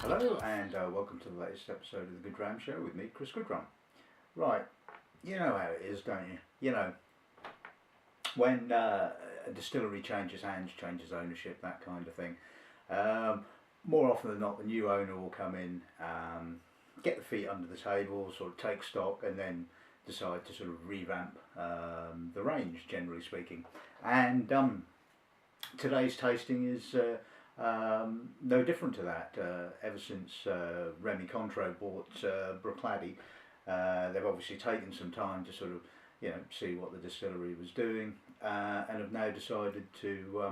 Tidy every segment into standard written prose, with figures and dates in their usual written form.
Hello and welcome to the latest episode of the Dram Show with me, Chris Goodrum. Right, you know how it is, don't you? You know, when a distillery changes hands, changes ownership, that kind of thing, more often than not the new owner will come in, get the feet under the table, sort of take stock and then decide to sort of revamp the range, generally speaking. And today's tasting is no different to that. Ever since Remy Contreau bought Bruichladdich, they've obviously taken some time to sort of, see what the distillery was doing, and have now decided to,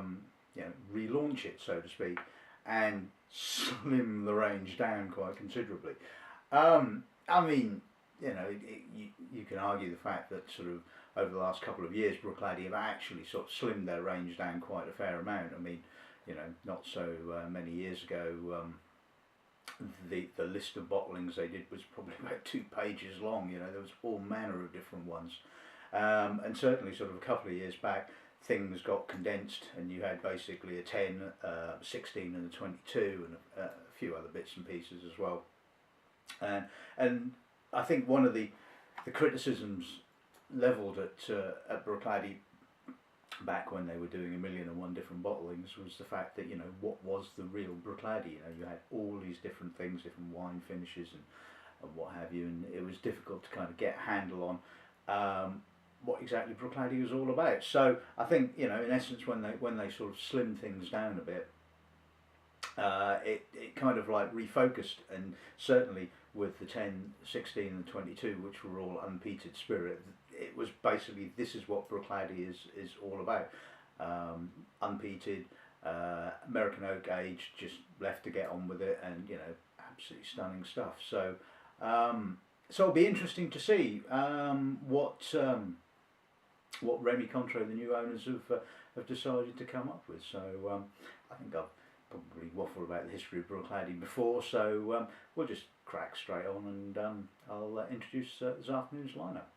relaunch it, so to speak, and slim the range down quite considerably. I mean, you can argue the fact that sort of over the last couple of years, Bruichladdich have actually sort of slimmed their range down quite a fair amount. I mean, not so many years ago, the list of bottlings they did was probably about 2 pages long. There was all manner of different ones, and certainly sort of a couple of years back, things got condensed, and you had basically a 10, 16, and a 22, and a few other bits and pieces as well. And I think one of the criticisms levelled at Bruichladdich back when they were doing 1,001 different bottlings was the fact that, what was the real Bruichladdich? You had all these different things, different wine finishes and what have you, and it was difficult to kind of get a handle on what exactly Bruichladdich was all about. So I think, in essence, when they sort of slimmed things down a bit, it kind of like refocused, and certainly with the 10, 16 and 22, which were all unpeated spirit, it was basically, this is what Bruichladdich is all about. Unpeated, American oak aged, just left to get on with it, and absolutely stunning stuff. So it'll be interesting to see what Remy Contreau, the new owners, have decided to come up with. So I think I've probably waffled about the history of Bruichladdich before, so we'll just crack straight on, and I'll introduce this afternoon's lineup.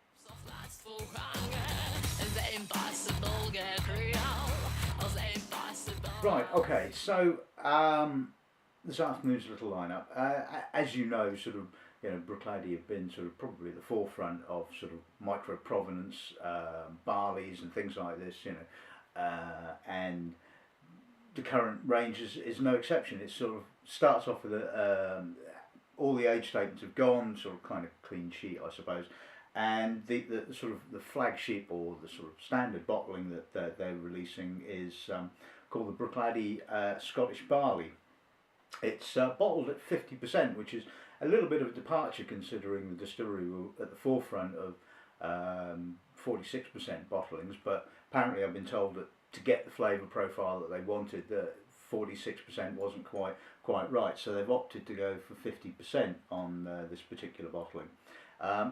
Right, okay, so this afternoon's little lineup, as you know, sort of, Bruichladdich have been sort of probably at the forefront of sort of micro-provenance barleys and things like this, and the current range is no exception. It sort of starts off with all the age statements have gone, sort of kind of clean sheet, I suppose, and the sort of the flagship or the sort of standard bottling that they're releasing is called the Bruichladdich Scottish Barley. It's bottled at 50%, which is a little bit of a departure considering the distillery were at the forefront of 46% bottlings, but apparently I've been told that to get the flavour profile that they wanted, that 46% wasn't quite right, so they've opted to go for 50% on this particular bottling.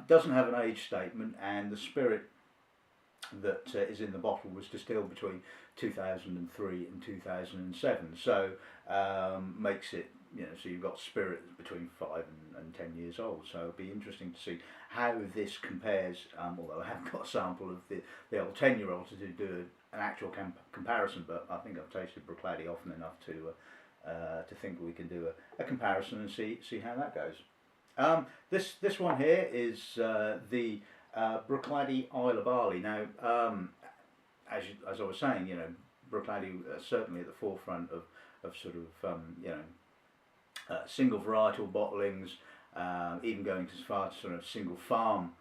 Doesn't have an age statement, and the spirit that is in the bottle was distilled between 2003 and 2007, so makes it, so you've got spirit between 5 and 10 years old, so it'll be interesting to see how this compares, although I haven't got a sample of the old 10-year-old to do an actual comparison, but I think I've tasted Bruichladdich often enough to think we can do a comparison and see how that goes. This one here is the Bruichladdich Islay Barley. Now, as I was saying, Bruichladdich certainly at the forefront of sort of single varietal bottlings, even going as far as sort of single farm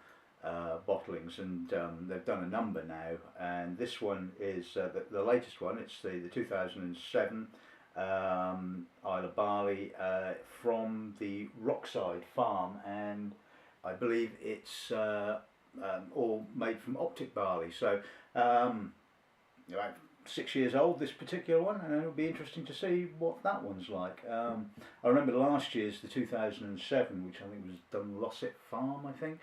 bottlings, and they've done a number now, and this one is the latest one. It's the 2007 Islay Barley from the Rockside farm, and I believe it's all made from Optic barley, so about 6 years old, this particular one, and it'll be interesting to see what that one's like. I remember last year's, the 2007, which I think was Dunlosset Farm, I think,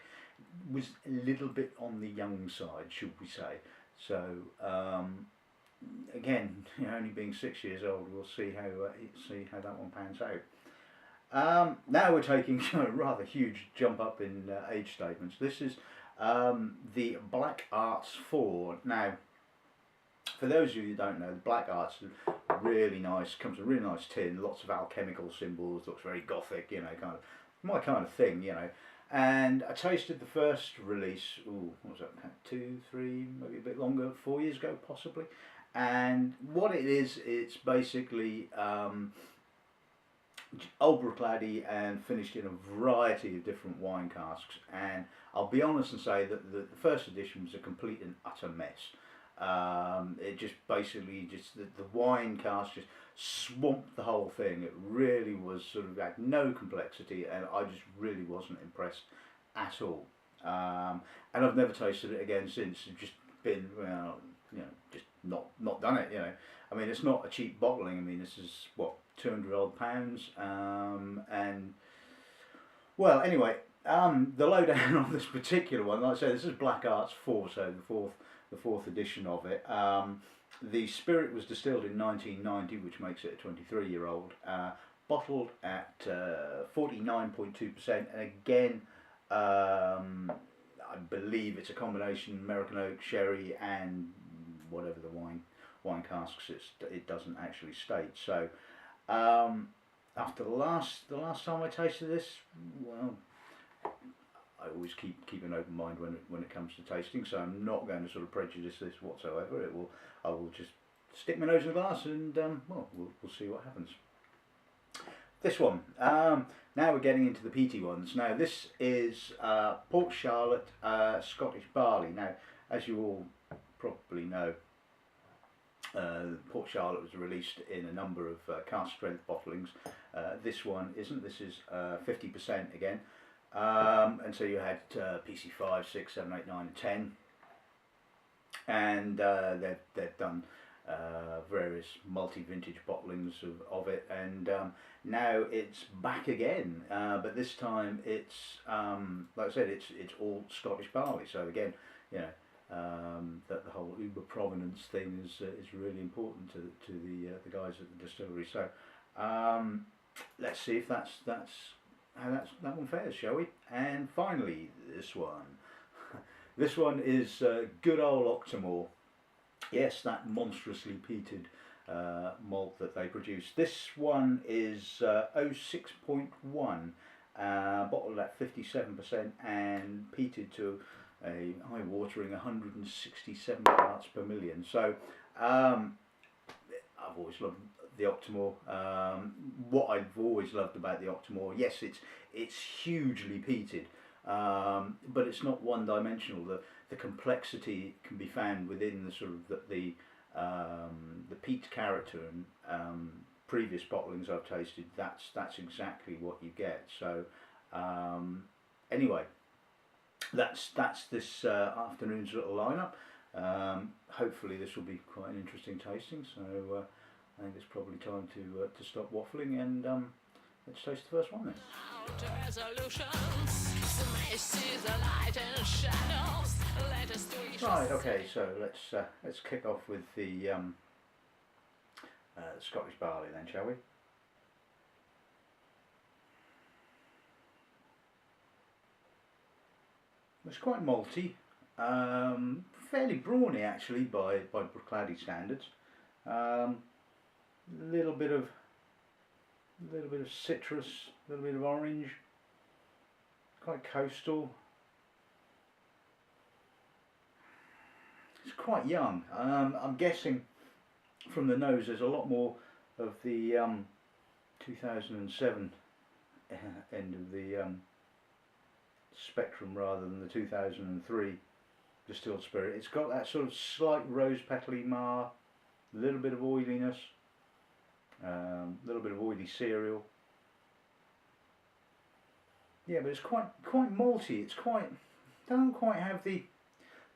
was a little bit on the young side, should we say. So again, only being 6 years old, we'll see how that one pans out. Now we're taking a rather huge jump up in age statements. This is the Black Arts 4. Now, For those of you who don't know, the Black Art's really nice, comes in a really nice tin, lots of alchemical symbols, looks very gothic, you know, kind of my kind of thing, you know. And I tasted the first release, ooh, what was that, 2, 3, maybe a bit longer, 4 years ago possibly. And what it is, it's basically old Bruichladdich and finished in a variety of different wine casks. And I'll be honest and say that the first edition was a complete and utter mess. It just basically the wine cask just swamped the whole thing. It really was sort of had no complexity, and I just really wasn't impressed at all. And I've never tasted it again since. It's just been, well, you know, just not done it. You know, I mean, it's not a cheap bottling. I mean, this is what, £200 odd, and well, anyway, the lowdown on this particular one, like I say, this is Black Arts 4, so the fourth edition of it. The spirit was distilled in 1990, which makes it a 23-year-old, bottled at 49.2%, and again, I believe it's a combination American oak, sherry, and whatever the wine casks it doesn't actually state. So after the last time I tasted this, well, I always keep an open mind when it comes to tasting, so I'm not going to sort of prejudice this whatsoever. I will just stick my nose in the glass and well, we'll see what happens. This one, now we're getting into the peaty ones. Now this is Port Charlotte Scottish Barley. Now, as you all probably know, Port Charlotte was released in a number of cask strength bottlings. This one isn't. This is 50% again. And so you had PC5, 6, 7, 8, 9, and 10, and they've done various multi-vintage bottlings of it, and now it's back again, but this time it's like I said, it's all Scottish barley. So again, you know, that the whole uber provenance thing is really important to the guys at the distillery. So let's see if that's how that one fares, shall we? And finally, this one. This one is good old Octomore. Yes, that monstrously peated malt that they produce. This one is 06.1, bottled at 57% and peated to a eye-watering 167 parts per million. So I've always loved the Octomore. What I've always loved about the Octomore, yes, it's hugely peated, but it's not one-dimensional. The complexity can be found within the sort of the peat character, and previous bottlings I've tasted, that's exactly what you get. So anyway, that's this afternoon's little lineup. Hopefully this will be quite an interesting tasting. So I think it's probably time to stop waffling and let's taste the first one then. Right, okay, so let's kick off with the Scottish Barley then, shall we? It's quite malty, fairly brawny actually by Bruichladdich standards. Little bit of citrus, a little bit of orange, quite coastal. It's quite young. I'm guessing from the nose there's a lot more of the 2007 end of the spectrum rather than the 2003 distilled spirit. It's got that sort of slight rose petally mar, a little bit of oiliness, a little bit of oily cereal. Yeah, but it's quite malty. It's doesn't quite have the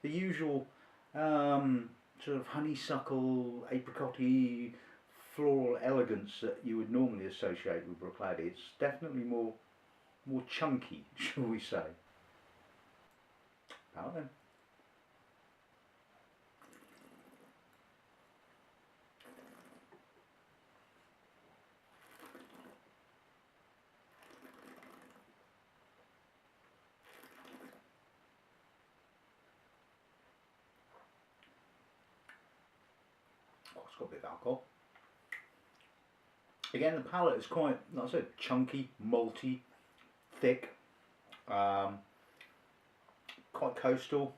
usual sort of honeysuckle, apricot-y, floral elegance that you would normally associate with Bruichladdich. It's definitely more chunky, shall we say. Now then. It's got a bit of alcohol. Again, the palate is quite, like I said, chunky, malty, thick, quite coastal.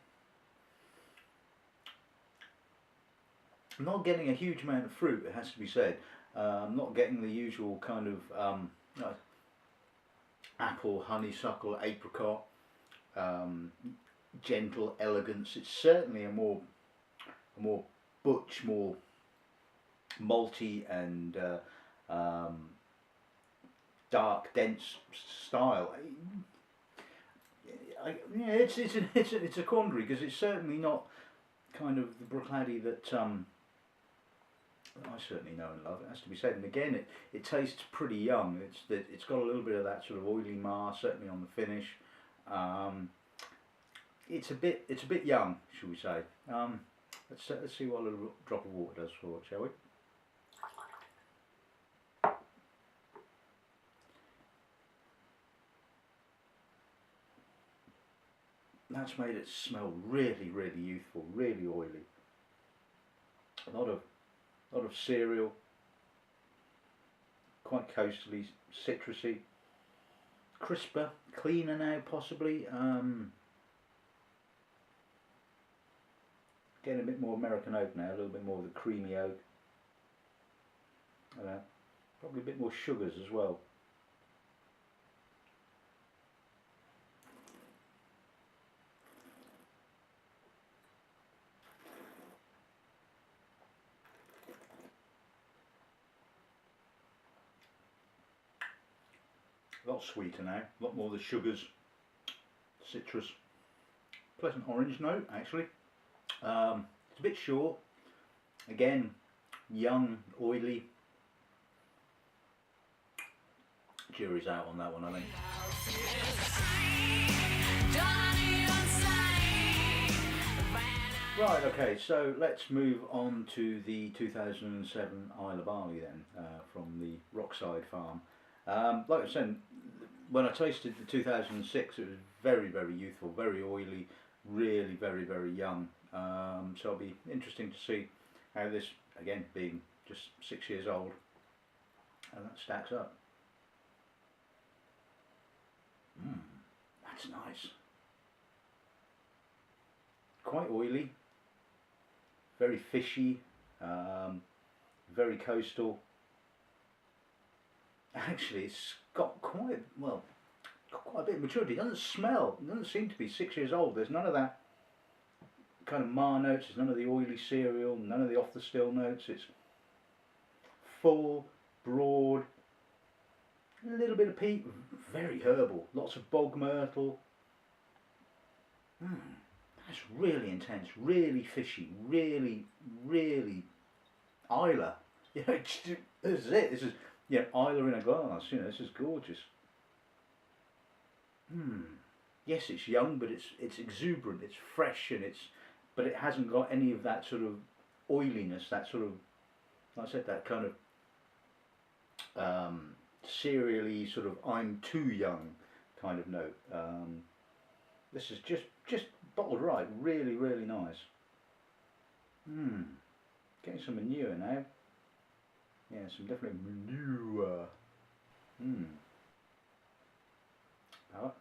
I'm not getting a huge amount of fruit, it has to be said. I'm not getting the usual kind of apple, honeysuckle, apricot, gentle elegance. It's certainly a more butch, more malty and dark, dense style. Yeah, it's a quandary, because it's certainly not kind of the Bruichladdich that I certainly know and love. It has to be said. And again, it tastes pretty young. It's got a little bit of that sort of oily mar, certainly on the finish. It's a bit young, shall we say? Let's see what a little drop of water does for it, shall we? That's made it smell really, really youthful, really oily. A lot of cereal, quite coastally, citrusy, crisper, cleaner now possibly. Getting a bit more American oak now, a little bit more of the creamy oak. Probably a bit more sugars as well. A lot sweeter now, a lot more of the sugars, citrus, pleasant orange note actually. It's a bit short, again, young, oily. Jury's out on that one, I think. Right, okay, so let's move on to the 2007 Islay Barley then, from the Rockside farm. Like I said, when I tasted the 2006, it was very, very youthful, very oily, really very, very young. So it'll be interesting to see how this, again, being just 6 years old, how that stacks up. That's nice. Quite oily, very fishy, very coastal. Actually, it's got quite a bit of maturity. It doesn't smell, it doesn't seem to be 6 years old. There's none of that kind of mar notes, there's none of the oily cereal, none of the off the still notes. It's full, broad, a little bit of peat, very herbal, lots of bog myrtle. That's really intense, really fishy, really, really Islay. You know, this is it. This is, you know, Islay in a glass. You know, this is gorgeous. Yes, it's young, but it's exuberant, it's fresh, and but it hasn't got any of that sort of oiliness, that sort of, like I said, that kind of cereally sort of I'm too young kind of note. This is just bottled right, really, really nice. Getting some manure now. Yeah, some definitely manure. Palate.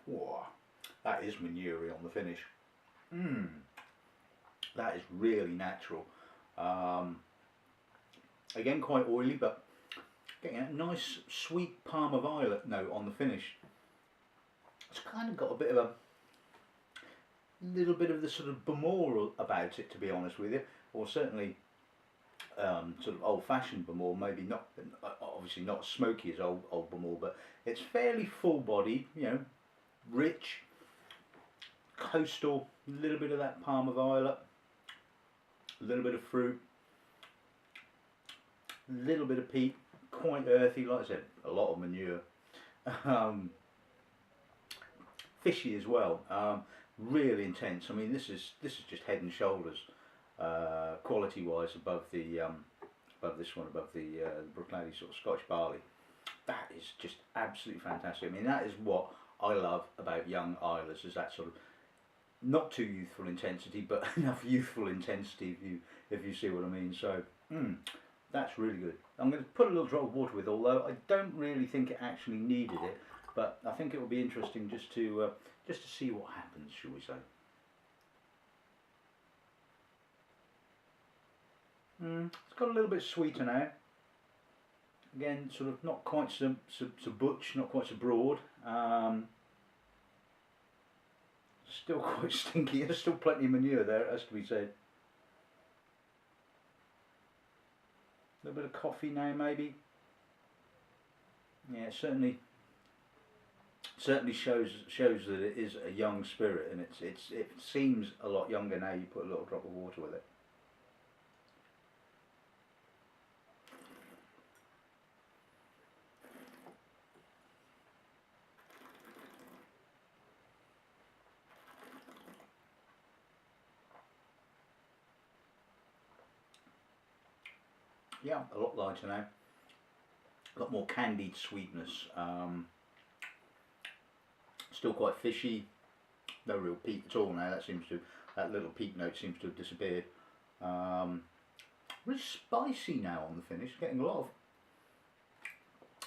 Whoa, that is manure on the finish. That is really natural. Again, quite oily, but getting a nice sweet Palm Violet note on the finish. It's kind of got a bit of a little bit of the sort of Bamor about it, to be honest with you, or certainly sort of old-fashioned Bamor. Maybe not, obviously not smoky as old Bamor, but it's fairly full-bodied. You know, rich, coastal, a little bit of that Palm Violet, a little bit of fruit, a little bit of peat, quite earthy, like I said, a lot of manure, fishy as well. really intense. I mean, this is just head and shoulders quality wise above the above this one, above the Bruichladdich sort of Scottish Barley. That is just absolutely fantastic. I mean, that is what I love about young Islers, is that sort of not too youthful intensity, but enough youthful intensity if you see what I mean. So that's really good. I'm going to put a little drop of water with, although I don't really think it actually needed it, but I think it will be interesting just to see what happens, shall we say. It's got a little bit sweeter now. Again, sort of not quite so butch, not quite so broad. Still quite stinky. There's still plenty of manure there, it has to be said. A little bit of coffee now, maybe. Yeah, it certainly shows that it is a young spirit, and it seems a lot younger now. You put a little drop of water with it. Yeah, a lot lighter now. A lot more candied sweetness. Still quite fishy. No real peat at all now. That little peat note seems to have disappeared. Really spicy now on the finish. Getting a lot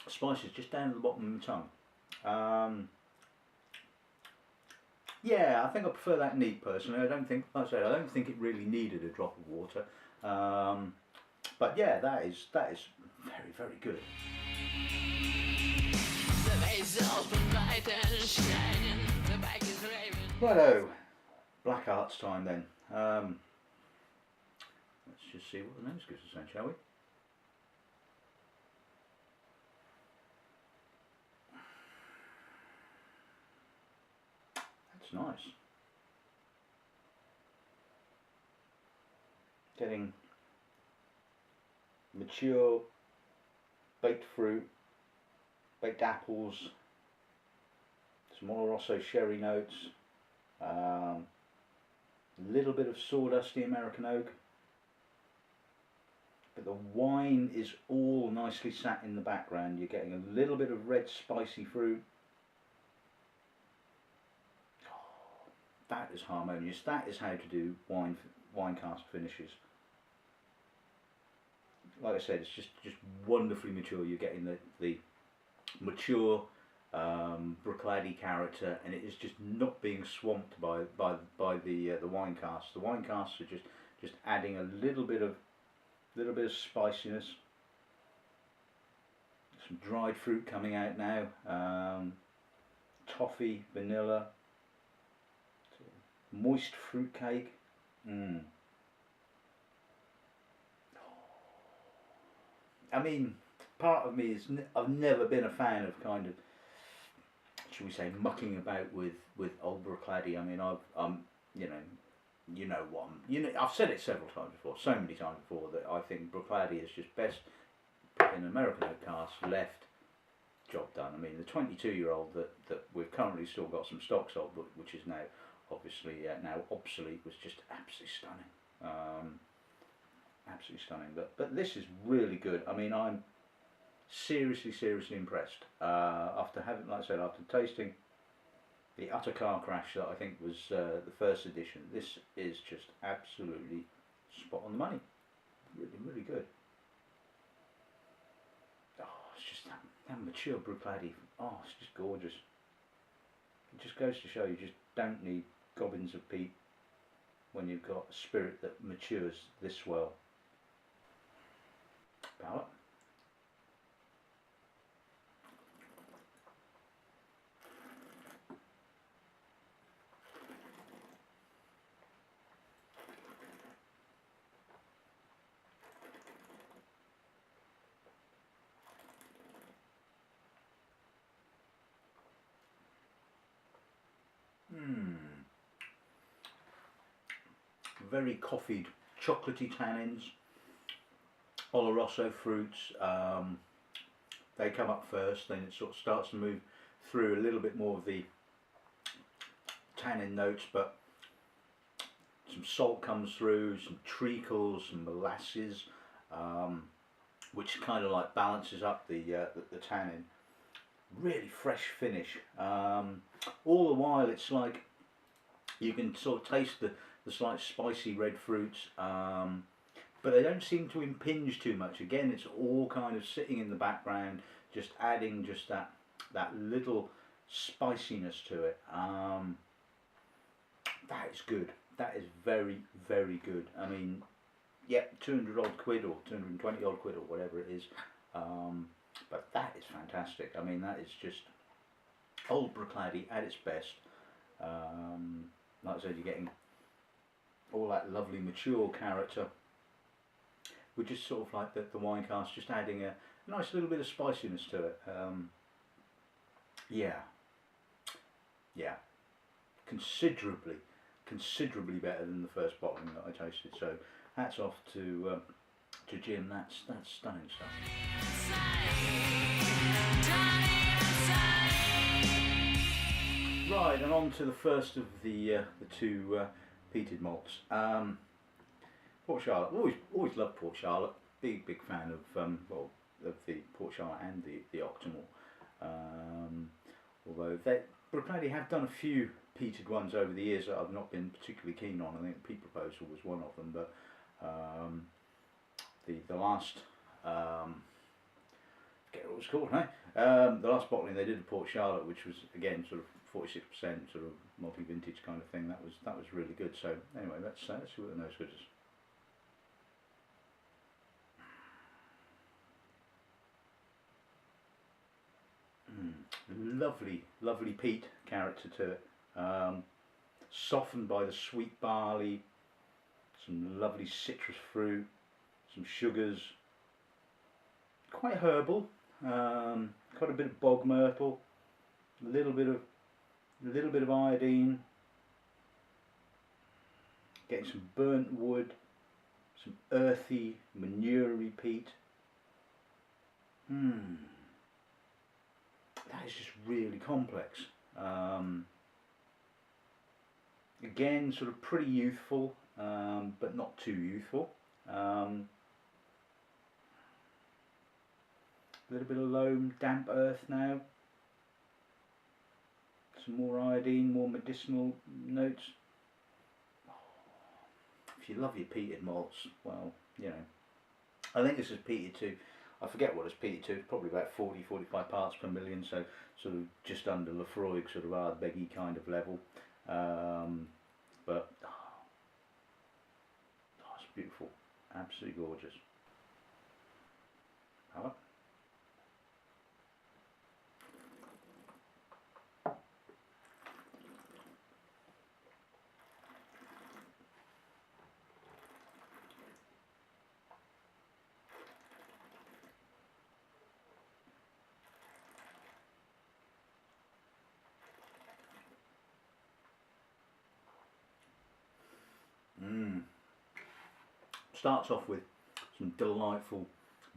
of spices just down at the bottom of my tongue. Yeah, I think I prefer that neat personally. I don't think, like I said, I don't think it really needed a drop of water. But yeah, that is very, very good. Righto, Black Arts time then. Let's just see what the nose gives us then, shall we? That's nice. Getting mature baked fruit, baked apples, some Oloroso sherry notes, a little bit of sawdusty American oak, but the wine is all nicely sat in the background. You're getting a little bit of red spicy fruit. Oh, that is harmonious. That is how to do wine cask finishes. Like I said, it's just wonderfully mature. You're getting the mature Bruichladdich character, and it is just not being swamped by the wine casks. The wine casks are just adding a little bit of spiciness. Some dried fruit coming out now. Toffee, vanilla, moist fruit cake. I mean, part of me is I've never been a fan of kind of, shall we say, mucking about with old Bruichladdich. I mean, I've said it several times before, so many times before, that I think Bruichladdich is just best put in an American oak cask, left, job done. I mean, the 22-year-old that we've currently still got some stocks of, which is now obviously now obsolete, was just absolutely stunning. Absolutely stunning. But this is really good. I mean, I'm seriously impressed after having, like I said, after tasting the utter car crash that I think was the first edition. This is just absolutely spot on the money. Really good. Oh, it's just that mature Bruichladdich. Oh, it's just gorgeous. It just goes to show you just don't need gobbins of peat when you've got a spirit that matures this well. Palate. Very coffeed, chocolatey tannins, Oloroso fruits. They come up first, then it sort of starts to move through a little bit more of the tannin notes, but some salt comes through, some treacle, some molasses, which kind of like balances up the tannin. Really fresh finish. All the while it's like you can sort of taste the slight spicy red fruits, but they don't seem to impinge too much. Again, it's all kind of sitting in the background, just adding just that little spiciness to it. That is good. That is very, very good. I mean, yep, 200 odd quid or 220 odd quid or whatever it is. But that is fantastic. I mean, that is just old Bruichladdich at its best. Like I said, you're getting all that lovely mature character with just sort of like the wine cask, just adding a nice little bit of spiciness to it. Yeah, considerably better than the first bottling that I tasted. So hats off to Jim. That's stunning stuff. Right, and on to the first of the two peated malts. Port Charlotte. Always loved Port Charlotte. Big fan of well, of the Port Charlotte and the Octomore. Although Bruichladdich have done a few peated ones over the years that I've not been particularly keen on. I think Peat Proposal was one of them, but the last forget what it was called, hey? The last bottling they did of Port Charlotte, which was again sort of 46% sort of multi-vintage kind of thing. That was really good. So anyway, let's see what the nose good is. Lovely peat character to it. Softened by the sweet barley, some lovely citrus fruit, some sugars. Quite herbal. Quite a bit of bog myrtle, a little bit of iodine. Getting some burnt wood, some earthy, manure-y peat. That is just really complex. Again, sort of pretty youthful, but not too youthful. A little bit of loam, damp earth now. Some more iodine, more medicinal notes. If you love your peated malts, well, you know, I think this is peated to, I forget what it's peated to, it's probably about 40-45 parts per million, so sort of just under Lafroig, sort of Ardbeggy kind of level. But it's beautiful, absolutely gorgeous. Have Starts off with some delightful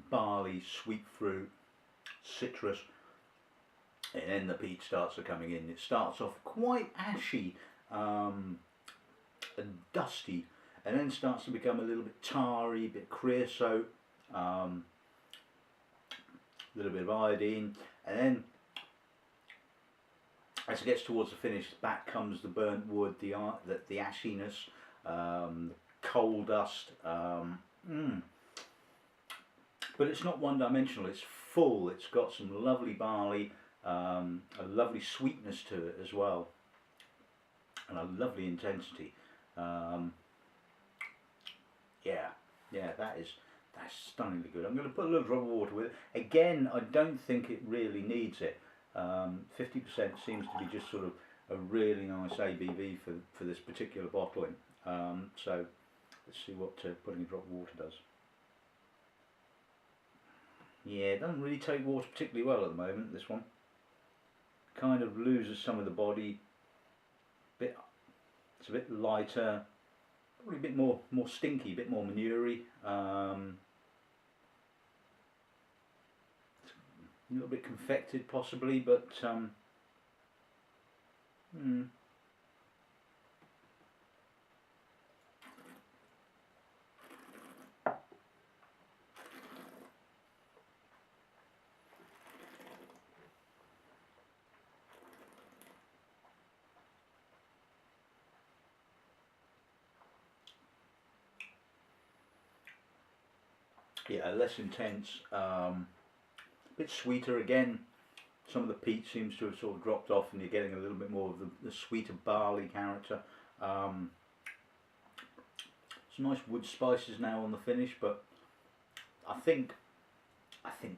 barley, sweet fruit, citrus, and then the peat starts coming in. It starts off quite ashy and dusty, and then starts to become a little bit tarry, a bit creosote, a little bit of iodine, and then as it gets towards the finish, back comes the burnt wood, the ashiness, coal dust, but it's not one-dimensional. It's full. It's got some lovely barley, a lovely sweetness to it as well, and a lovely intensity. That's stunningly good. I'm going to put a little drop of water with it. Again, I don't think it really needs it. 50% seems to be just sort of a really nice ABV for this particular bottling. So let's see what putting a drop of water does. Yeah, it doesn't really take water particularly well at the moment, this one. Kind of loses some of the body. It's a bit lighter, probably a bit more stinky, a bit more manure-y. A little bit confected possibly, but yeah, less intense, a bit sweeter again. Some of the peat seems to have sort of dropped off, and you're getting a little bit more of the sweeter barley character. Some nice wood spices now on the finish, but I think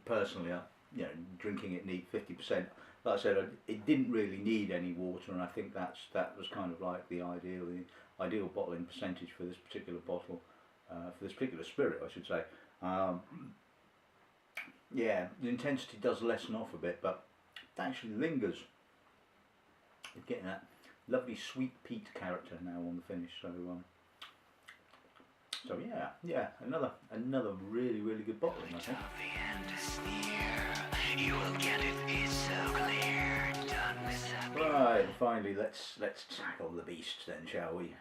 personally, you know, drinking it neat 50%. Like I said, it didn't really need any water, and I think that was kind of like the ideal bottling percentage for this particular bottle, for this particular spirit, I should say. Yeah, the intensity does lessen off a bit, but it actually lingers. You're getting that lovely sweet peat character now on the finish. So yeah, another really good bottling, I think. Right, finally, let's tackle the beast then, shall we?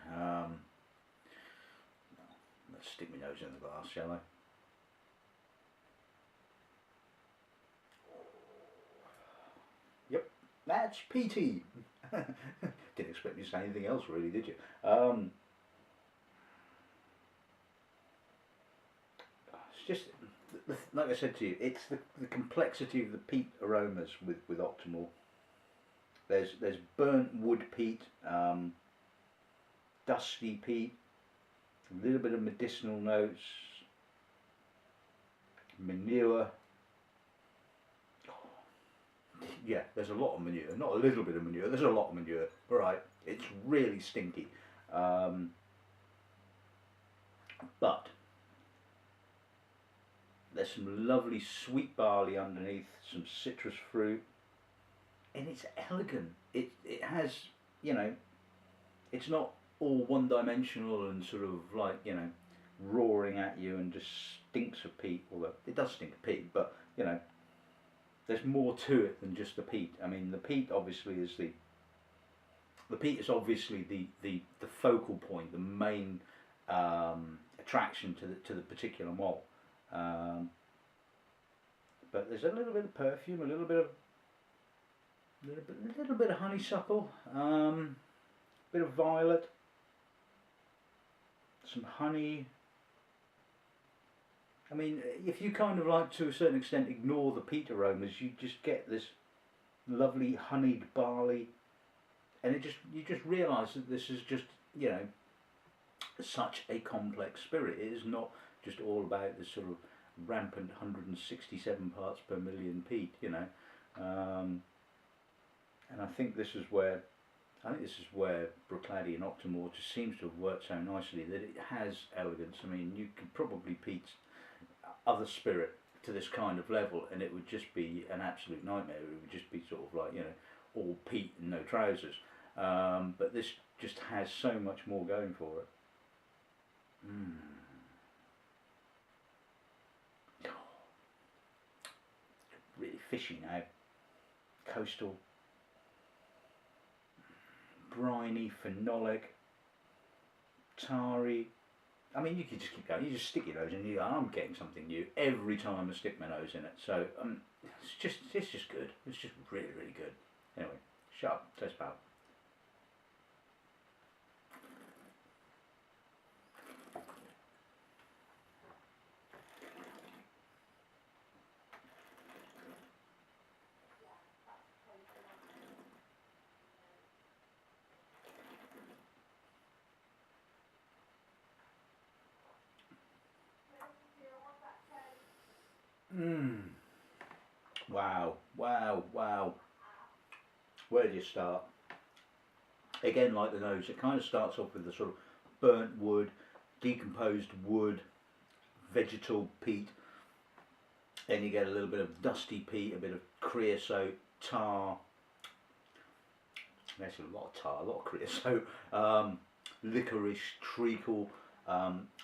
Let's stick my nose in the glass, shall I? Yep, that's peaty. Didn't expect me to say anything else, really, did you? It's just, like I said to you, it's the complexity of the peat aromas with Octomore. There's burnt wood peat, dusty peat, a little bit of medicinal notes, manure. Yeah, there's a lot of manure, not a little bit of manure, there's a lot of manure. Alright, it's really stinky. But there's some lovely sweet barley underneath, some citrus fruit, and it's elegant. It has, you know, it's not all one dimensional and sort of like, you know, roaring at you and just stinks of peat, although it does stink of peat, but you know, there's more to it than just the peat. I mean, the peat obviously is the focal point, the main attraction to the particular malt. But there's a little bit of perfume, a little bit of honeysuckle, bit of violet, some honey. I mean, if you kind of like, to a certain extent, ignore the peat aromas, you just get this lovely honeyed barley, and you just realise that this is just, you know, such a complex spirit. It is not just all about this sort of rampant 167 parts per million peat, you know. And I think this is where Bruichladdich and Octomore just seems to have worked so nicely, that it has elegance. I mean, you could probably peat other spirit to this kind of level, and it would just be an absolute nightmare. It would just be sort of like, you know, all peat and no trousers. But this just has so much more going for it. Really fishy now. Coastal, briny, phenolic, tarry. I mean, you could just keep going. You just stick your nose in, I'm getting something new every time I stick my nose in it. So it's just good. It's just really good. Anyway, shut up. Taste palate. Wow. Where do you start? Again, like the nose, it kind of starts off with the sort of burnt wood, decomposed wood, vegetal peat. Then you get a little bit of dusty peat, a bit of creosote, tar. There's a lot of tar, a lot of creosote, licorice, treacle,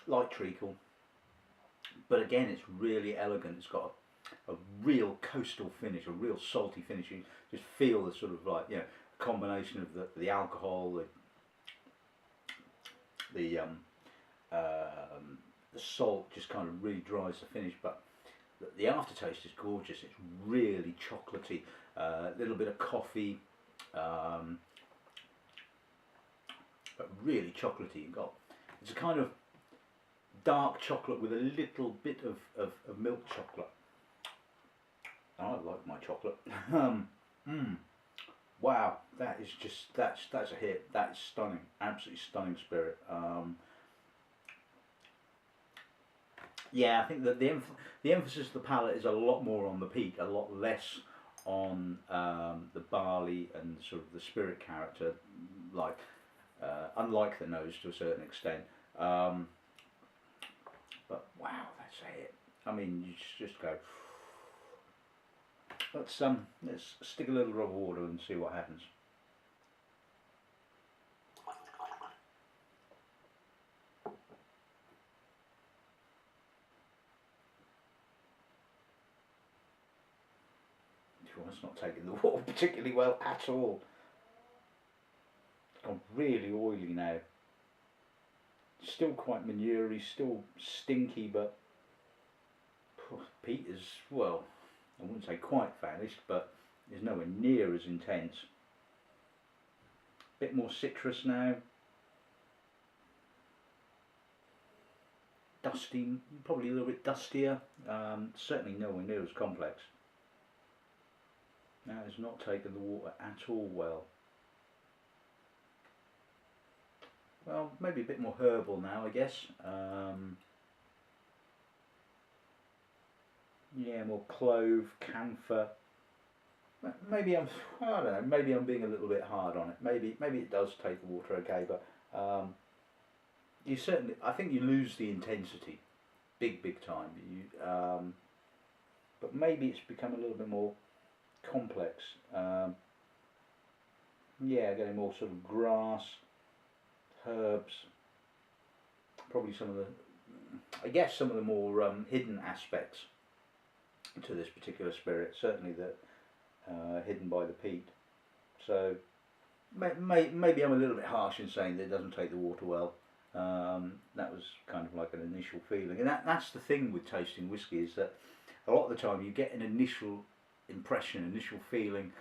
light treacle. But again, it's really elegant. It's got a real coastal finish, a real salty finish. You just feel the sort of like, you know, combination of the alcohol, the salt just kind of really drives the finish. But the aftertaste is gorgeous. It's really chocolatey, a little bit of coffee, but really chocolatey. It's a kind of dark chocolate with a little bit of milk chocolate. I like my chocolate. Wow, that is just that's a hit. That's stunning, absolutely stunning spirit. Yeah, I think that the emphasis of the palate is a lot more on the peat, a lot less on the barley and sort of the spirit character, like unlike the nose to a certain extent. But wow, that's a hit. I mean, you just go. Let's stick a little drop of water and see what happens. It's not taking the water particularly well at all. It's gone really oily now. Still quite manurey, still stinky, but peat is, well, I wouldn't say quite vanished, but is nowhere near as intense. Bit more citrus now. Dusty, probably a little bit dustier. Certainly nowhere near as complex. Now it's not taken the water at all well. Well, maybe a bit more herbal now, I guess. Yeah, more clove, camphor. Maybe I don't know. Maybe I'm being a little bit hard on it. Maybe it does take the water okay, but you certainly, I think you lose the intensity, big time. But maybe it's become a little bit more complex. Yeah, getting more sort of grass, herbs, probably some of the, I guess some of the more hidden aspects to this particular spirit, certainly that hidden by the peat. So maybe I'm a little bit harsh in saying that it doesn't take the water well. That was kind of like an initial feeling, and that's the thing with tasting whiskey, is that a lot of the time you get an initial impression, initial feeling,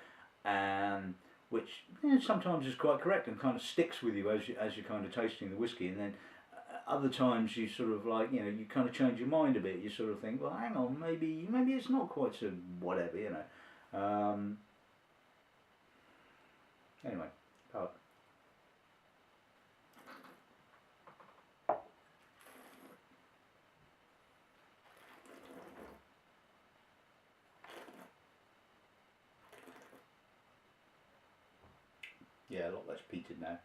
and which sometimes is quite correct and kind of sticks with you as you're kind of tasting the whiskey, and then other times you sort of like, you kind of change your mind a bit. You sort of think, well, hang on, maybe it's not quite so whatever, Anyway, palate. Yeah, a lot less peated now.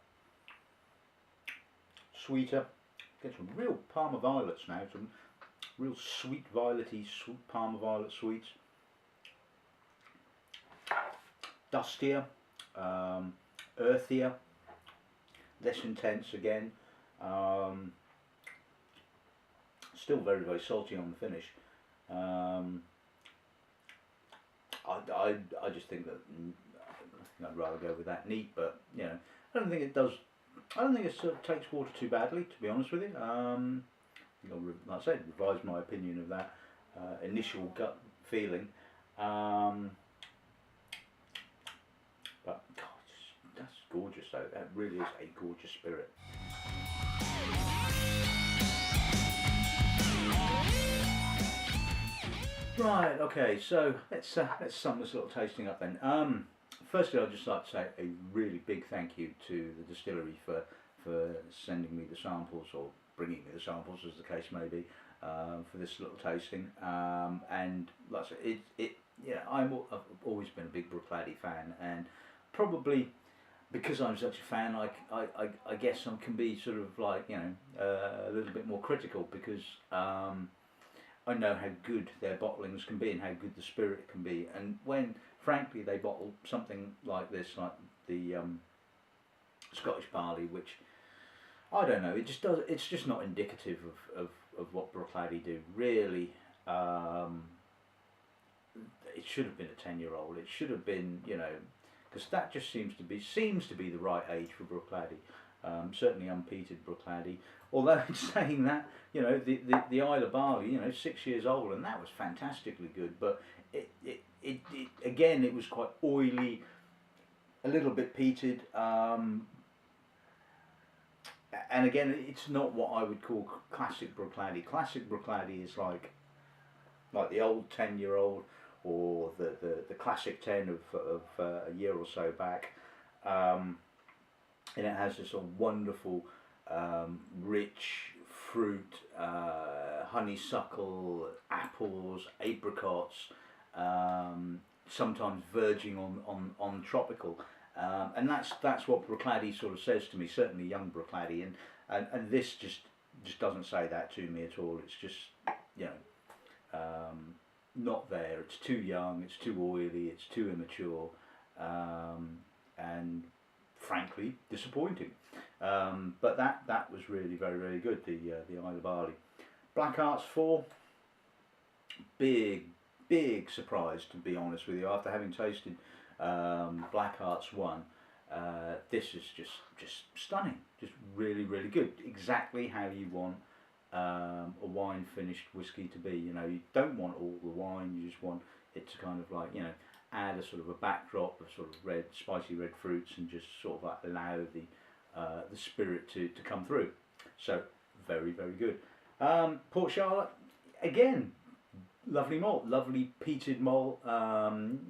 Sweeter. Get some real Parma violets now, some real sweet violety, sweet Parma violet sweets. Dustier, earthier, less intense again. Still very salty on the finish. I just think that I'd rather go with that neat, but I don't think it does. I don't think it sort of takes water too badly, to be honest with you. Like I said, revise my opinion of that initial gut feeling. But God, that's gorgeous though. That really is a gorgeous spirit. Right, okay, so let's sum this little tasting up then. Firstly, I'd just like to say a really big thank you to the distillery for sending me the samples, or bringing me the samples, as the case may be, for this little tasting. And like I said, I've always been a big Bruichladdich fan, and probably because I'm such a fan, I guess I can be sort of like a little bit more critical, because I know how good their bottlings can be and how good the spirit can be, and when frankly they bottle something like this, like the Scottish Barley, which I don't know, it's just not indicative of what Bruichladdich do really. It should have been a 10-year-old. It should have been, because that just seems to be the right age for Bruichladdich. Certainly unpeated Bruichladdich. Although in saying that, the Islay Barley, 6 years old, and that was fantastically good. But it again, it was quite oily, a little bit peated, and again, it's not what I would call classic Bruichladdich. Classic Bruichladdich is like the old 10-year-old, or the classic 10 of a year or so back, and it has this sort of wonderful, rich fruit, honeysuckle, apples, apricots, sometimes verging on tropical, and that's what Bruichladdich sort of says to me. Certainly, young Bruichladdich, and this just doesn't say that to me at all. It's just, you know, not there. It's too young. It's too oily. It's too immature, and frankly disappointing. But that was really very good. The Islay Barley. Black Arts 4. Big surprise, to be honest with you. After having tasted Black Arts 1, this is just stunning. Just really good. Exactly how you want a wine finished whiskey to be. You know, you don't want all the wine. You just want it to kind of like, you know, add a sort of a backdrop of sort of red, spicy red fruits, and just sort of like allow the spirit to come through. So very good. Port Charlotte, again, lovely malt, lovely peated malt.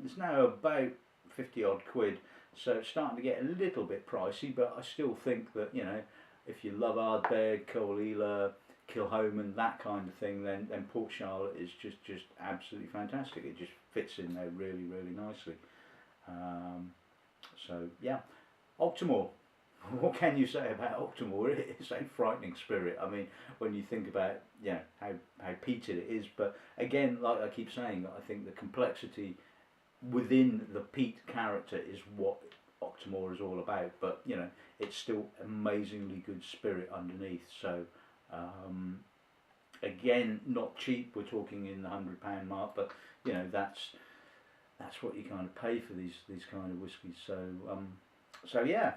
It's now about 50 odd quid, so it's starting to get a little bit pricey, but I still think that, you know, if you love Ardbeg, Coahuila, Kilhoman, that kind of thing, then Port Charlotte is just absolutely fantastic. It just fits in there really nicely. So yeah, Octomore. What can you say about Octomore? It's a frightening spirit. I mean, when you think about, you know, how peated it is, but again, like I keep saying, I think the complexity within the peat character is what Octomore is all about. But you know, it's still amazingly good spirit underneath. So again, not cheap. We're talking in the £100 mark, but you know, that's what you kind of pay for these kind of whiskies. So so yeah.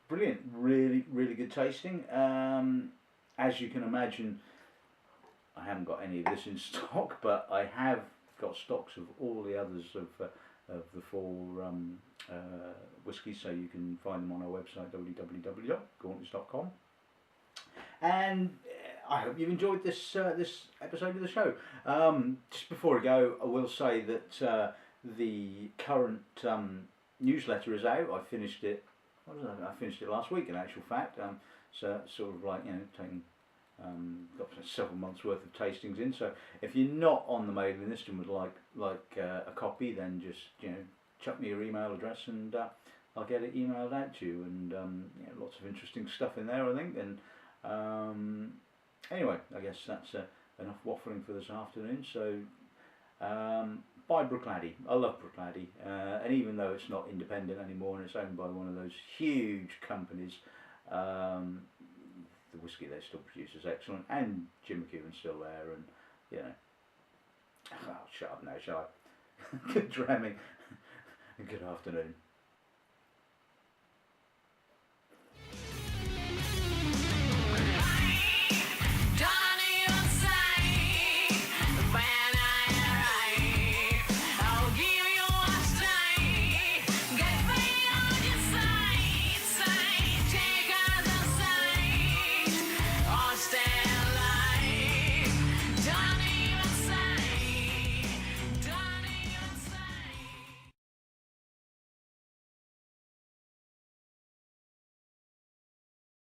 Brilliant, really good tasting. As you can imagine, I haven't got any of this in stock, but I have got stocks of all the others of the 4 whiskies, so you can find them on our website, www.gauntleys.com. And I hope you've enjoyed this episode of the show. Just before I go, I will say that the current newsletter is out. I finished it. I finished it last week, in actual fact. So sort of like, you know, taking got several months worth of tastings in. So if you're not on the mailing list and would like a copy, then just, you know, chuck me your email address and I'll get it emailed out to you. And yeah, lots of interesting stuff in there, I think. And anyway, I guess that's enough waffling for this afternoon. So by Bruichladdich. I love Bruichladdich, and even though it's not independent anymore and it's owned by one of those huge companies, the whiskey they still produce is excellent, and Jim McEwen's still there, and you know, oh, shut up now, shall I? Good dramming. Good afternoon.